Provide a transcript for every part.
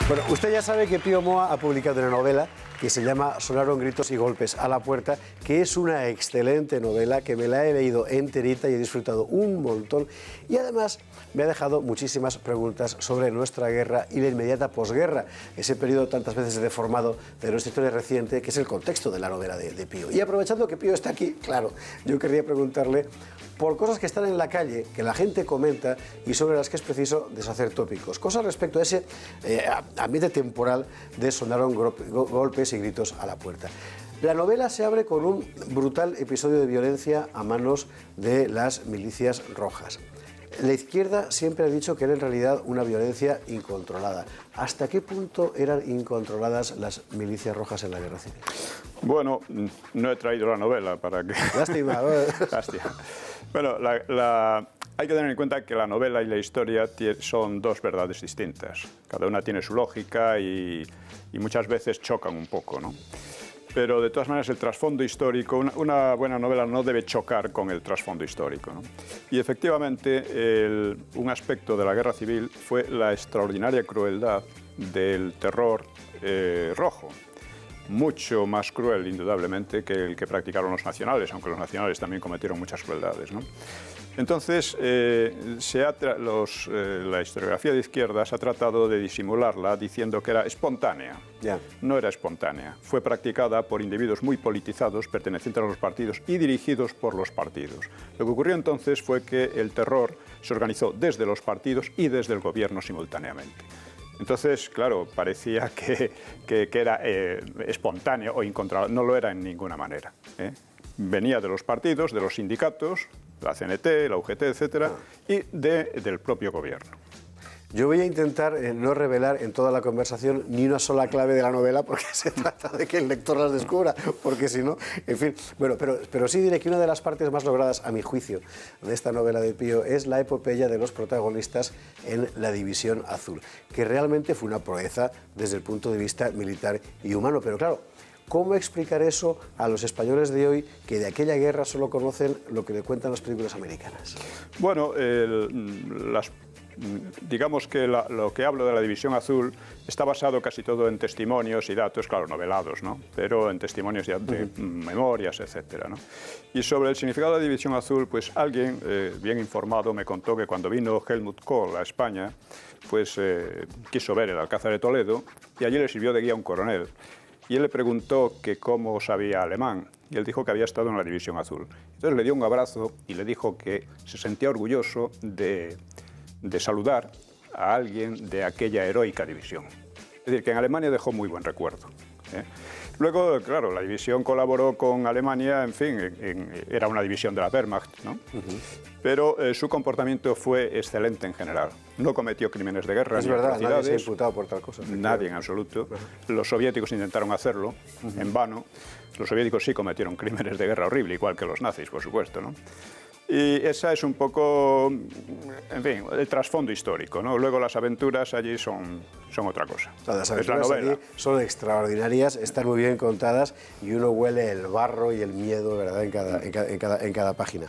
Bueno, usted ya sabe que Pío Moa ha publicado una novela que se llama Sonaron gritos y golpes a la puerta, que es una excelente novela, que me la he leído enterita y he disfrutado un montón. Y además me ha dejado muchísimas preguntas sobre nuestra guerra y la inmediata posguerra, ese periodo tantas veces deformado de nuestra historia reciente, que es el contexto de la novela de Pío. Y aprovechando que Pío está aquí, claro, yo querría preguntarle por cosas que están en la calle, que la gente comenta y sobre las que es preciso deshacer tópicos. Cosas respecto a ese ambiente temporal de Sonaron golpes y gritos a la puerta. La novela se abre con un brutal episodio de violencia a manos de las milicias rojas. La izquierda siempre ha dicho que era en realidad una violencia incontrolada. ¿Hasta qué punto eran incontroladas las milicias rojas en la guerra civil? Bueno, no he traído la novela para que... Lástima, ¿no? Lástima. Bueno, hay que tener en cuenta que la novela y la historia son dos verdades distintas. Cada una tiene su lógica y muchas veces chocan un poco, ¿no? Pero de todas maneras el trasfondo histórico, una buena novela no debe chocar con el trasfondo histórico, ¿no? Y efectivamente un aspecto de la guerra civil fue la extraordinaria crueldad del terror rojo. Mucho más cruel, indudablemente, que el que practicaron los nacionales, aunque los nacionales también cometieron muchas crueldades, ¿no? Entonces, la historiografía de izquierdas ha tratado de disimularla diciendo que era espontánea. Yeah. No era espontánea. Fue practicada por individuos muy politizados, pertenecientes a los partidos y dirigidos por los partidos. Lo que ocurrió entonces fue que el terror se organizó desde los partidos y desde el gobierno simultáneamente. Entonces, claro, parecía que era espontáneo o incontrolable. No lo era en ninguna manera, ¿eh? Venía de los partidos, de los sindicatos, la CNT, la UGT, etcétera, y del propio gobierno. Yo voy a intentar no revelar en toda la conversación ni una sola clave de la novela, porque se trata de que el lector las descubra, porque si no, en fin. Bueno, pero sí diré que una de las partes más logradas, a mi juicio, de esta novela de Pío es la epopeya de los protagonistas en la División Azul, que realmente fue una proeza desde el punto de vista militar y humano. Pero claro, ¿cómo explicar eso a los españoles de hoy que de aquella guerra solo conocen lo que le cuentan las películas americanas? Bueno, digamos que lo que hablo de la División Azul está basado casi todo en testimonios y datos, claro, novelados, ¿no? Pero en testimonios de memorias, etcétera, ¿no? Y sobre el significado de la División Azul, pues alguien bien informado me contó que cuando vino Helmut Kohl a España, pues quiso ver el Alcázar de Toledo y allí le sirvió de guía un coronel. Y él le preguntó que cómo sabía alemán, y él dijo que había estado en la División Azul. Entonces le dio un abrazo y le dijo que se sentía orgulloso de saludar a alguien de aquella heroica división. Es decir, que en Alemania dejó muy buen recuerdo, ¿eh? Luego, claro, la división colaboró con Alemania, en fin, era una división de la Wehrmacht, ¿no? Pero su comportamiento fue excelente en general. No cometió crímenes de guerra ni atrocidades. Nadie se ha imputado por tal cosa. Nadie en absoluto. Los soviéticos intentaron hacerlo en vano. Los soviéticos sí cometieron crímenes de guerra horrible, igual que los nazis, por supuesto, ¿no? Y esa es un poco, en fin, el trasfondo histórico, ¿no? Luego las aventuras allí son otra cosa. Las aventuras allí son extraordinarias, están muy bien contadas y uno huele el barro y el miedo, ¿verdad?, en cada página.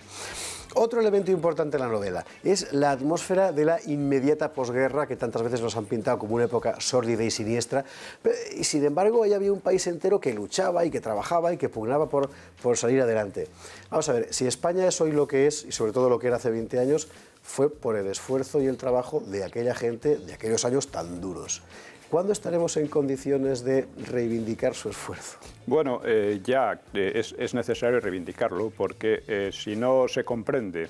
Otro elemento importante en la novela es la atmósfera de la inmediata posguerra, que tantas veces nos han pintado como una época sórdida y siniestra, y sin embargo ahí había un país entero que luchaba y que trabajaba y que pugnaba por salir adelante. Vamos a ver, si España es hoy lo que es, y sobre todo lo que era hace 20 años, fue por el esfuerzo y el trabajo de aquella gente de aquellos años tan duros. ¿Cuándo estaremos en condiciones de reivindicar su esfuerzo? Bueno, es necesario reivindicarlo porque si no se comprende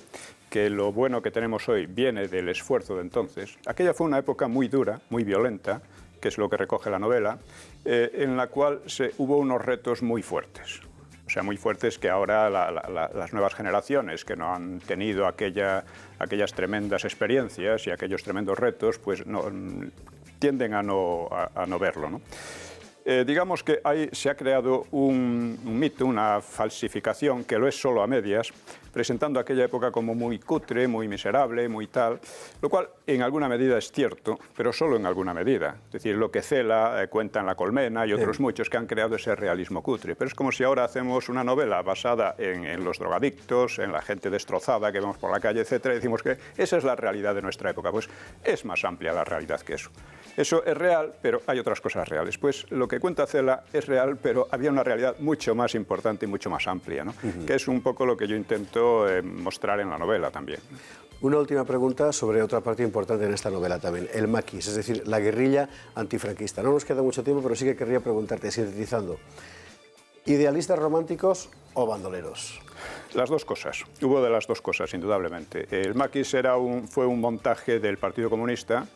que lo bueno que tenemos hoy viene del esfuerzo de entonces, aquella fue una época muy dura, muy violenta, que es lo que recoge la novela, en la cual hubo unos retos muy fuertes. O sea, muy fuertes que ahora las nuevas generaciones que no han tenido aquellas tremendas experiencias y aquellos tremendos retos, pues tienden a no verlo, ¿no? Digamos que ahí se ha creado un mito, una falsificación que lo es solo a medias, presentando aquella época como muy cutre, muy miserable, muy tal, lo cual en alguna medida es cierto, pero solo en alguna medida. Es decir, lo que Cela cuenta en La Colmena y otros muchos que han creado ese realismo cutre. Pero es como si ahora hacemos una novela basada en los drogadictos, en la gente destrozada que vemos por la calle, etcétera, y decimos que esa es la realidad de nuestra época. Pues es más amplia la realidad que eso. Eso es real, pero hay otras cosas reales. Pues lo que cuenta Cela es real, pero había una realidad mucho más importante y mucho más amplia, ¿no? Que es un poco lo que yo intento mostrar en la novela también. Una última pregunta sobre otra parte importante en esta novela también, el maquis, es decir, la guerrilla antifranquista. No nos queda mucho tiempo, pero sí que querría preguntarte, sintetizando, ¿idealistas románticos o bandoleros? Las dos cosas. Hubo de las dos cosas, indudablemente. El maquis fue un montaje del Partido Comunista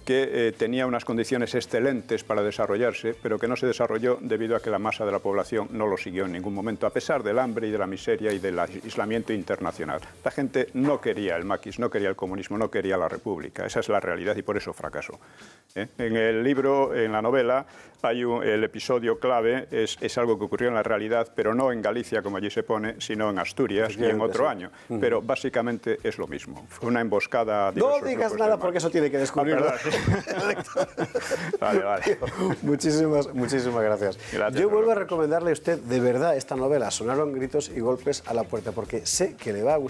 que tenía unas condiciones excelentes para desarrollarse, pero que no se desarrolló debido a que la masa de la población no lo siguió en ningún momento, a pesar del hambre y de la miseria y del aislamiento internacional. La gente no quería el maquis, no quería el comunismo, no quería la república. Esa es la realidad y por eso fracasó. En el libro, en la novela, el episodio clave es algo que ocurrió en la realidad, pero no en Galicia, como allí se pone, sino en Asturias y en otro año. Pero básicamente es lo mismo. Fue una emboscada... No digas nada porque eso tiene que descubrirlo. Vale, vale. Muchísimas gracias. Gracias. Yo vuelvo a recomendarle a usted de verdad esta novela, Sonaron gritos y golpes a la puerta, porque sé que le va a gustar.